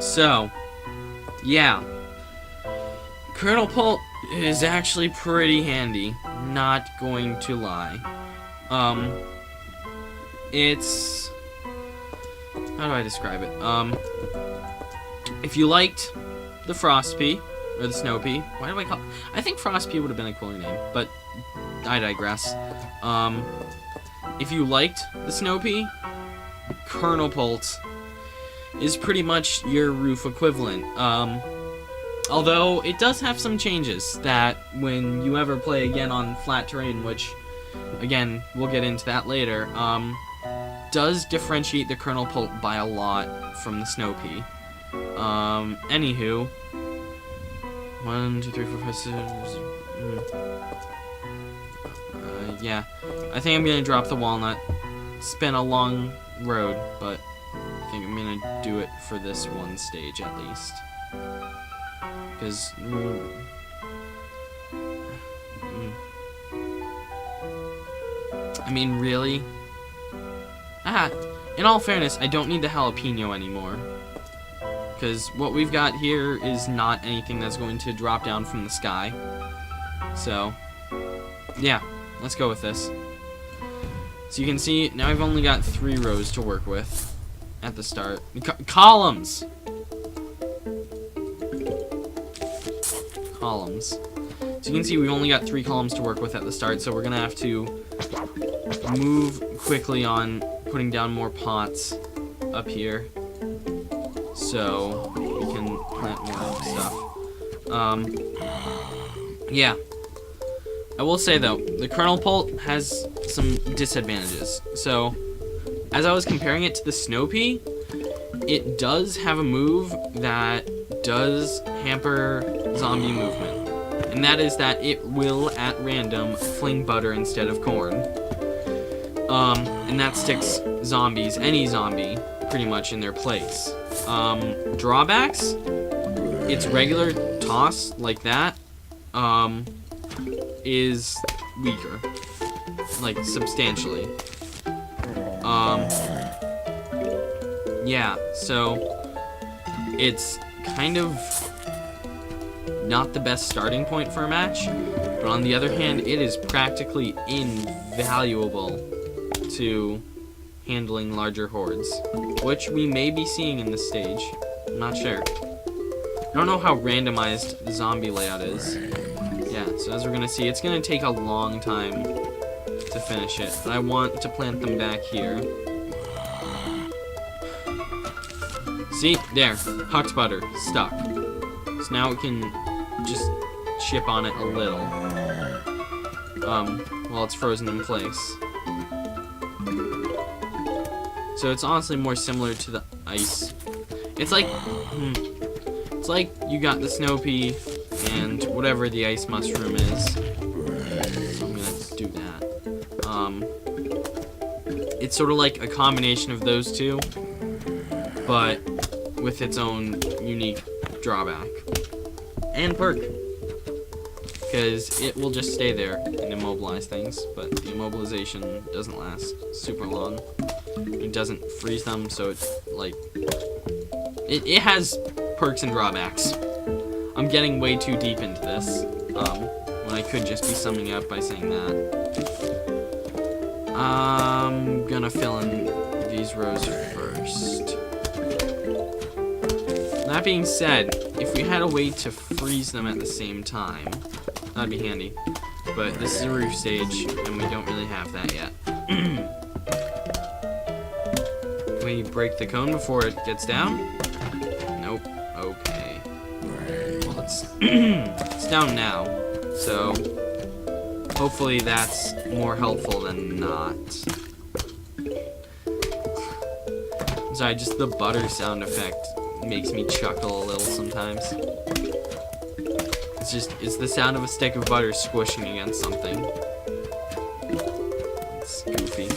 So, yeah. Colonel Pult is actually pretty handy. Not going to lie. It's... How do I describe it? If you liked the Frost Pea, or the Snow Pea, why do I call... I think Frost Pea would have been a cooler name, but I digress. If you liked the Snow Pea, Colonel Pult is pretty much your roof equivalent. Although it does have some changes that when you ever play again on flat terrain, which, again, we'll get into that later, does differentiate the Colonel Pult by a lot from the Snow Pea. Anywho, 1, 2, 3, 4, 5, 6. Yeah, I think I'm gonna drop the walnut. It's been a long road, but I think I'm gonna do it for this one stage at least. Because I mean, really? In all fairness, I don't need the jalapeno anymore. Because what we've got here is not anything that's going to drop down from the sky. So, yeah, let's go with this. So you can see, now I've only got 3 rows to work with at the start. Columns! Columns. So you can see we've only got 3 columns to work with at the start, so we're going to have to move quickly on putting down more pots up here so we can plant more stuff. Yeah. I will say though, the Colonel Pult has some disadvantages. So, as I was comparing it to the Snow Pea, it does have a move that does hamper zombie movement. And that is that it will, at random, fling butter instead of corn. And that sticks zombies, any zombie, pretty much in their place. Drawbacks, its regular toss, like that, is weaker. Like, substantially. Yeah, so it's kind of not the best starting point for a match, but on the other hand, it is practically invaluable to handling larger hordes, which we may be seeing in this stage. I'm not sure. I don't know how randomized the zombie layout is. Yeah, so as we're gonna see, it's gonna take a long time to finish it, but I want to plant them back here. See? There. Hucked butter. Stuck. So now we can just chip on it a little. While it's frozen in place. So it's honestly more similar to the ice. It's like you got the Snow Pea and whatever the ice mushroom is. So I'm gonna do that. It's sort of like a combination of those two, but with its own unique drawback and perk, because it will just stay there and immobilize things, but the immobilization doesn't last super long. It doesn't freeze them, so it's like it has perks and drawbacks. I'm getting way too deep into this when I could just be summing up by saying that. I'm gonna fill in these rows first. That being said, if we had a way to freeze them at the same time, that'd be handy. But this is a roof stage, and we don't really have that yet. Can we break the cone before it gets down? Nope. Okay. Well, it's down now, so hopefully that's more helpful than not. Sorry, just the butter sound effect makes me chuckle a little sometimes. It's the sound of a stick of butter squishing against something. It's goofy.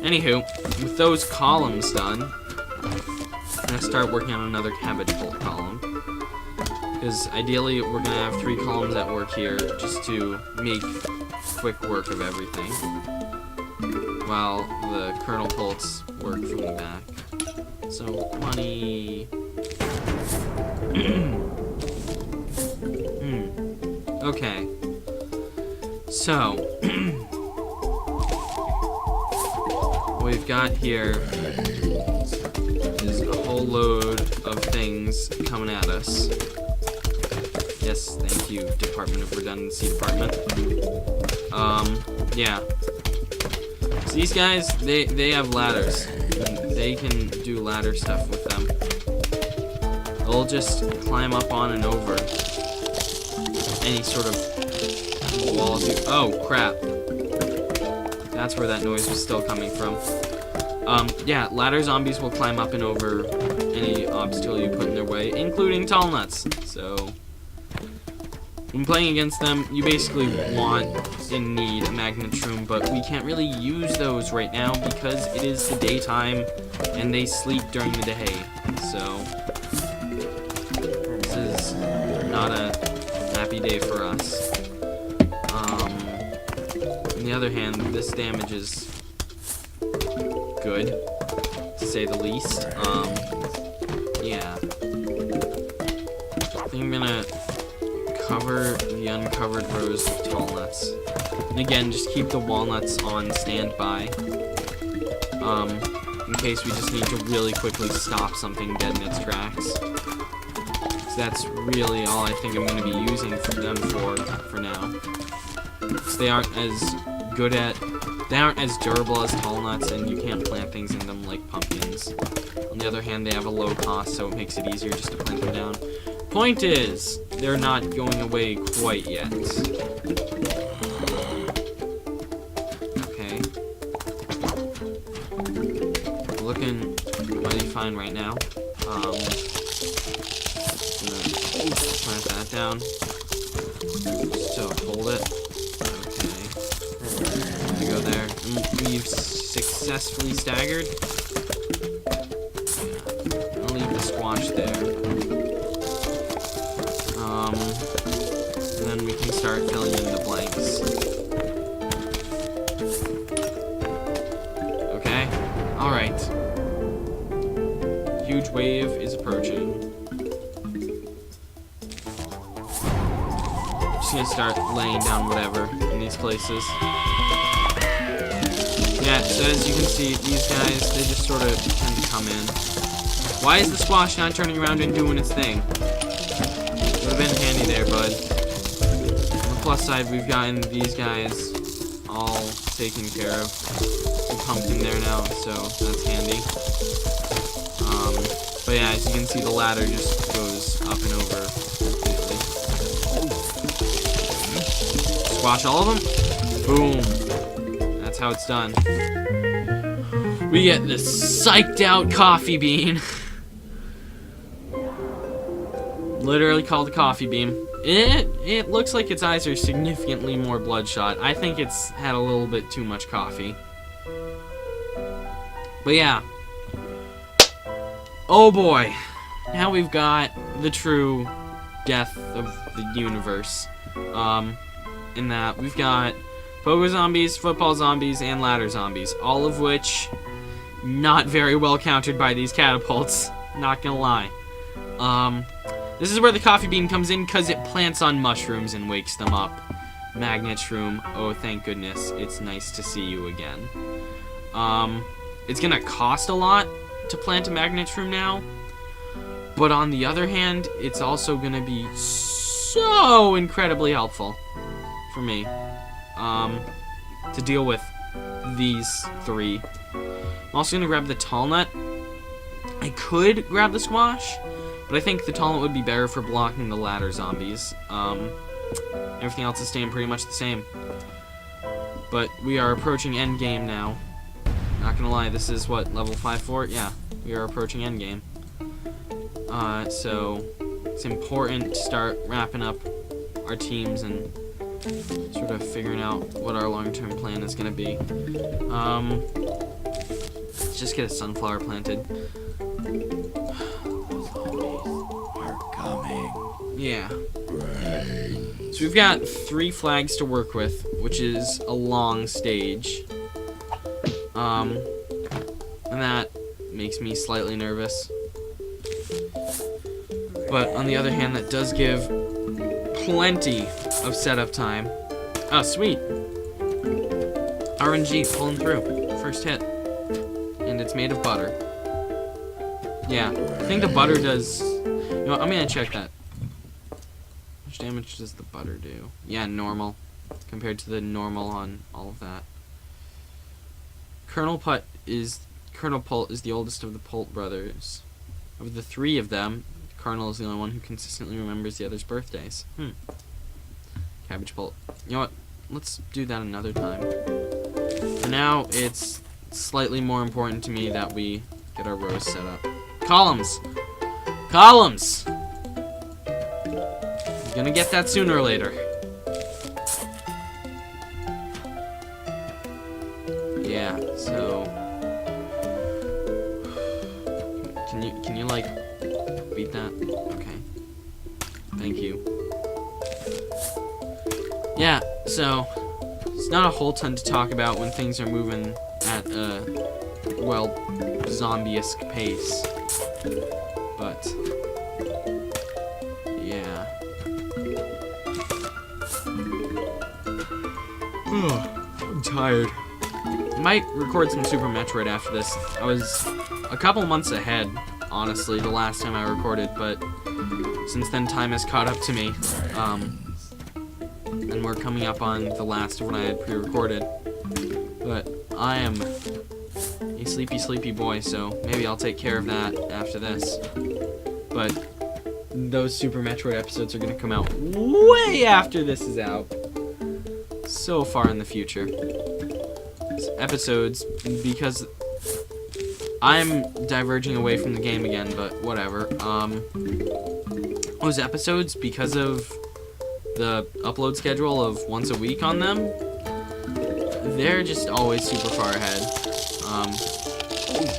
Anywho, with those columns done, I'm gonna start working on another cabbage pult column. Because ideally, we're gonna have 3 columns at work here just to make quick work of everything, while the Colonel Pults work from the back. So, money. Okay. So, what we've got here is a whole load of things coming at us. Yes, thank you, Department of Redundancy Department. Yeah. So these guys, they have ladders. And they can do ladder stuff with them. They'll just climb up on and over any sort of wall. Oh, crap. That's where that noise was still coming from. Yeah, ladder zombies will climb up and over any obstacle you put in their way, including tall nuts. So, when playing against them, you basically want and need a magnet shroom, but we can't really use those right now because it is the daytime and they sleep during the day. So, this is not a happy day for us. On the other hand, this damage is good, to say the least. Yeah. I think I'm gonna cover the uncovered rows of tall nuts. And again, just keep the walnuts on standby. In case we just need to really quickly stop something dead in its tracks. So that's really all I think I'm going to be using them for now. So they aren't as durable as tall nuts, and you can't plant things in them like pumpkins. On the other hand, they have a low cost, so it makes it easier just to plant them down. Point is, they're not going away quite yet. Okay. Looking mighty fine right now. Plant that down. So hold it. Okay. There we go there. We've successfully staggered. Yeah. I'll leave the squash there. And then we can start filling in the blanks. Okay. Alright. Huge wave is approaching. Just gonna start laying down whatever in these places. Yeah, so as you can see, these guys, they just sort of tend to come in. Why is the squash not turning around and doing its thing? Would have been handy there, bud. On the plus side, we've gotten these guys all taken care of. We pumped in there now, so that's handy. But yeah, as you can see, the ladder just goes up and over completely. Squash all of them. Boom. That's how it's done. We get this psyched out coffee bean. Literally called a coffee beam. It looks like its eyes are significantly more bloodshot. I think it's had a little bit too much coffee. But yeah. Oh boy. Now we've got the true death of the universe. In that we've got pogo zombies, football zombies, and ladder zombies. All of which not very well countered by these catapults. Not gonna lie. This is where the coffee bean comes in because it plants on mushrooms and wakes them up. Magnet shroom, oh thank goodness, it's nice to see you again. It's gonna cost a lot to plant a magnet shroom now, but on the other hand, it's also gonna be so incredibly helpful for me to deal with these three. I'm also gonna grab the tall nut. I could grab the squash, but I think the tall nut would be better for blocking the ladder zombies. Everything else is staying pretty much the same. But we are approaching endgame now. Not gonna lie, this is what, level 5-4? Yeah, we are approaching endgame. So it's important to start wrapping up our teams and sort of figuring out what our long-term plan is gonna be. Let's just get a sunflower planted. Yeah. So we've got 3 flags to work with, which is a long stage. And that makes me slightly nervous. But on the other hand, that does give plenty of setup time. Oh, sweet. RNG pulling through. First hit. And it's made of butter. Yeah, I think the butter does... You know what, I'm gonna check that. How much damage does the butter do? Yeah, normal. Compared to the normal on all of that. Colonel Pult is the oldest of the Pult brothers. Of the three of them, Colonel is the only one who consistently remembers the others' birthdays. Cabbage Pult. You know what? Let's do that another time. For now, it's slightly more important to me that we get our rows set up. Columns! Columns! You're gonna get that sooner or later. Yeah, so... Can you like, beat that? Okay. Thank you. Yeah, so... It's not a whole ton to talk about when things are moving at a, well, zombie-esque pace. But, yeah. I'm tired. I might record some Super Metroid after this. I was a couple months ahead, honestly, the last time I recorded, but since then time has caught up to me. And we're coming up on the last of what I had pre-recorded. But I am a sleepy boy, so maybe I'll take care of that after this. But those Super Metroid episodes are going to come out way after this is out. So far in the future. Episodes, because I'm diverging away from the game again, but whatever. Those episodes, because of the upload schedule of once a week on them, they're just always super far ahead.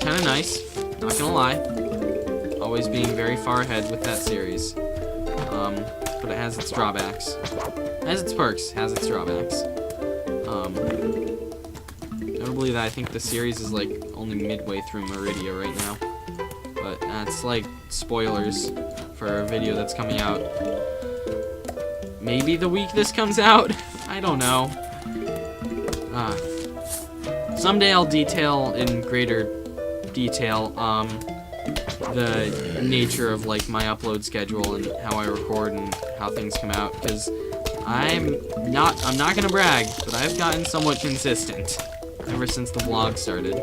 Kind of nice, not gonna lie. Always being very far ahead with that series. But it has its drawbacks. Has its perks, has its drawbacks. Notably that I think the series is like only midway through Meridia right now. But that's like spoilers for a video that's coming out maybe the week this comes out? I don't know. Someday I'll detail in greater detail the nature of like my upload schedule and how I record and how things come out, because I'm not gonna brag, but I've gotten somewhat consistent ever since the vlog started,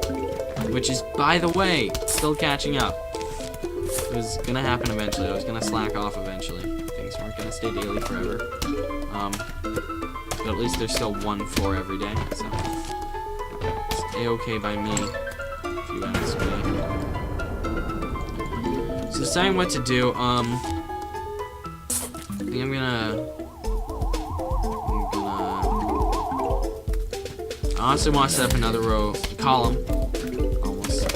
which is, by the way, still catching up. It was gonna happen eventually. I was gonna slack off eventually. Things weren't gonna stay daily forever. But at least there's still one floor every day, so it's a-okay by me, if you ask me. So deciding what to do, I think I'm gonna I honestly want to set up another column. Almost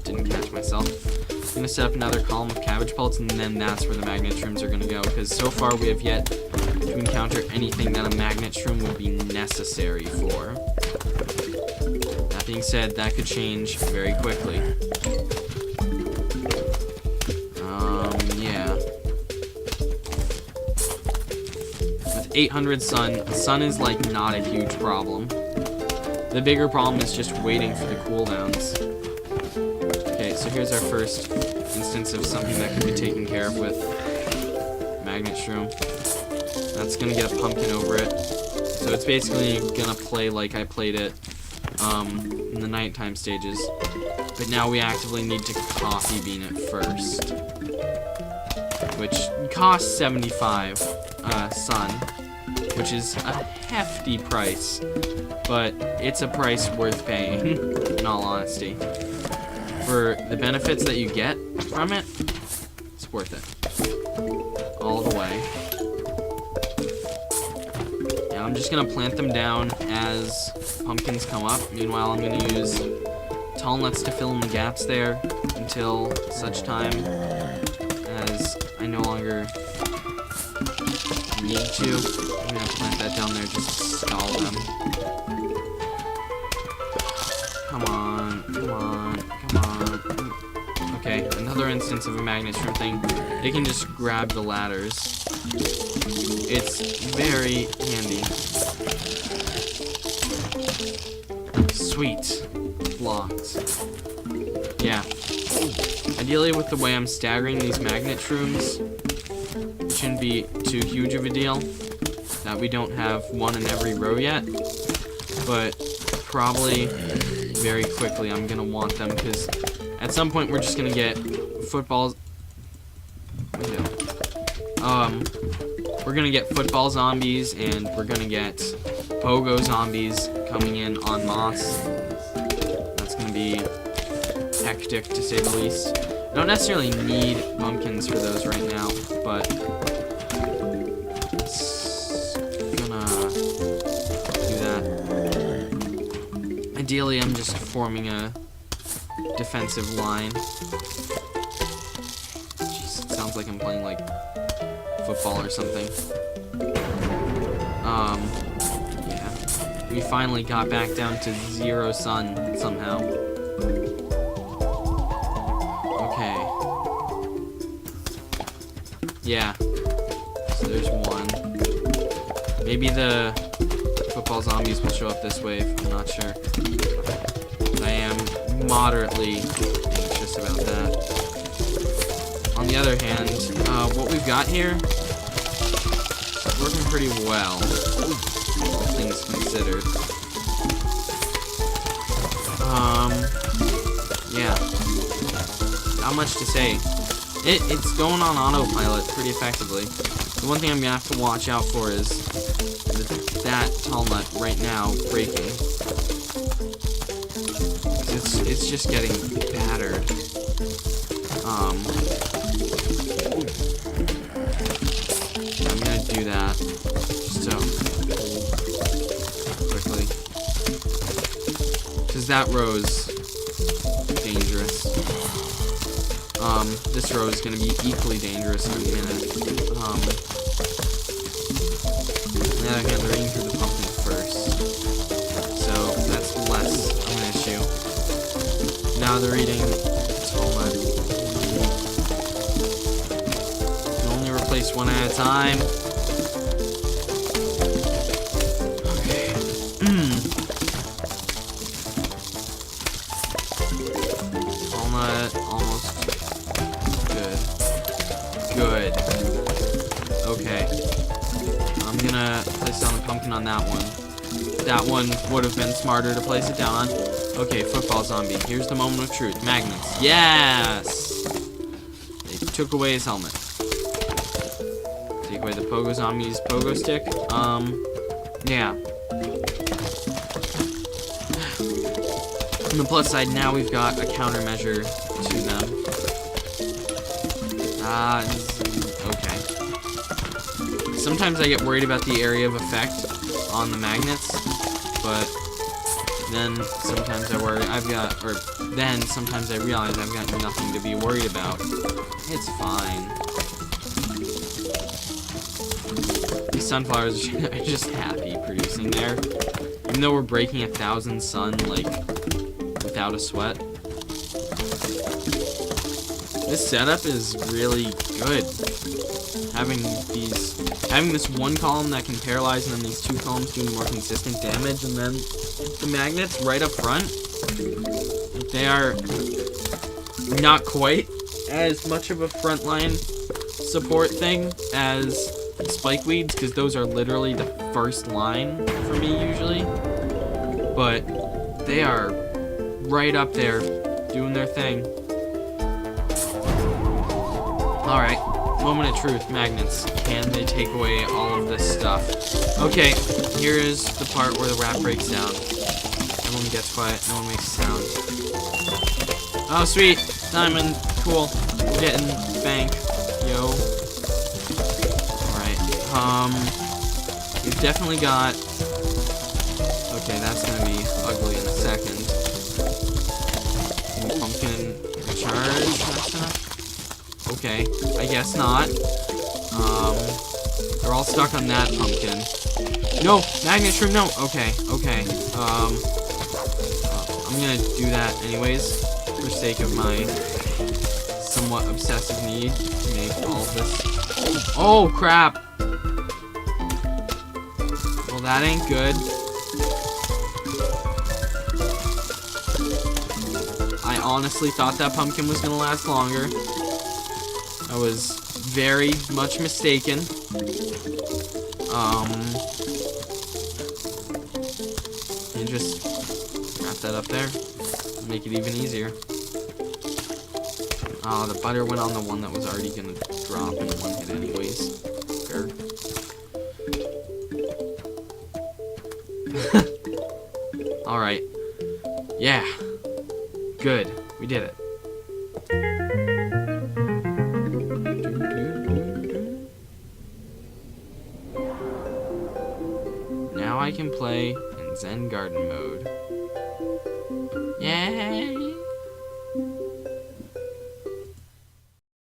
didn't catch myself. I'm gonna set up another column of cabbage pellets, and then that's where the magnet shrooms are gonna go, because so far we have yet to encounter anything that a magnet shroom would be necessary for. That being said, that could change very quickly. Yeah. With 800 sun is like not a huge problem. The bigger problem is just waiting for the cooldowns. Okay, so here's our first instance of something that can be taken care of with magnet shroom. That's gonna get a pumpkin over it. So it's basically gonna play like I played it in the nighttime stages. But now we actively need to coffee bean it first. Which costs 75 sun, which is a hefty price. But it's a price worth paying, in all honesty. For the benefits that you get from it, it's worth it. All the way. Yeah, I'm just gonna plant them down as pumpkins come up. Meanwhile, I'm gonna use tall nuts to fill in the gaps there until such time as I no longer need to. I'm gonna plant that down there just to stall them. Come on, come on, come on. Okay, another instance of a magnet shroom thing, they can just grab the ladders. It's very handy. Sweet. Locked. Yeah. Ideally, with the way I'm staggering these magnet shrooms, it shouldn't be too huge of a deal that we don't have one in every row yet. But probably very quickly I'm gonna want them, because at some point we're just gonna get footballs. We're gonna get football zombies, and we're gonna get pogo zombies coming in en masse. That's gonna be hectic, to say the least. I don't necessarily need pumpkins for those right now, but it's gonna do that. Ideally, I'm just forming a defensive line. Jeez, it sounds like I'm playing like football or something. Yeah. We finally got back down to 0 sun somehow. Okay. Yeah. So there's one. Maybe the football zombies will show up this way, I'm not sure. But I am moderately anxious about that. On the other hand, what we've got here is working pretty well, all things considered. Yeah. Not much to say. It's going on autopilot pretty effectively. The one thing I'm gonna have to watch out for is that tall nut right now breaking. It's just getting battered. I'm gonna do that just to quickly, because that row's dangerous. This row is gonna be equally dangerous in a minute. On the other hand, they're eating through the pumpkin first, so that's less of an issue. Now they're eating tall nut. You can only replace one at a time. Okay. Tall nut, almost good. Good. Okay. I'm gonna place down the pumpkin on that one. That one would have been smarter to place it down on. Okay, football zombie. Here's the moment of truth. Magnets. Yes! They took away his helmet. Take away the pogo zombie's pogo stick. Yeah. On the plus side, now we've got a countermeasure to them. Okay. Sometimes I get worried about the area of effect on the magnets, but then sometimes I worry sometimes I realize I've got nothing to be worried about. It's fine. These sunflowers are just happy producing there. Even though we're breaking 1,000 sun, like, without a sweat. This setup is really good. Having this one column that can paralyze, and then these 2 columns doing more consistent damage, and then the magnets right up front. They are not quite as much of a frontline support thing as spike weeds, because those are literally the first line for me usually. But they are right up there doing their thing. Alright, moment of truth, magnets. Can they take away all of this stuff? Okay, here is the part where the rap breaks down. Everyone gets quiet, no one makes a sound. Oh, sweet! Diamond, cool. We're getting bank, yo. Alright, we've definitely got... Okay, that's gonna be ugly in a second. Pumpkin charge, that's enough? Okay, I guess not. They're all stuck on that pumpkin. No! Magnet shroom, no! Okay. I'm gonna do that anyways, for sake of my somewhat obsessive need to make all of this. Oh, crap! Well, that ain't good. I honestly thought that pumpkin was gonna last longer. I was very much mistaken. And just wrap that up there. Make it even easier. Oh, the butter went on the one that was already gonna drop in one hit anyways. Fair. Alright. Yeah. Good. We did it. Now I can play in Zen Garden mode.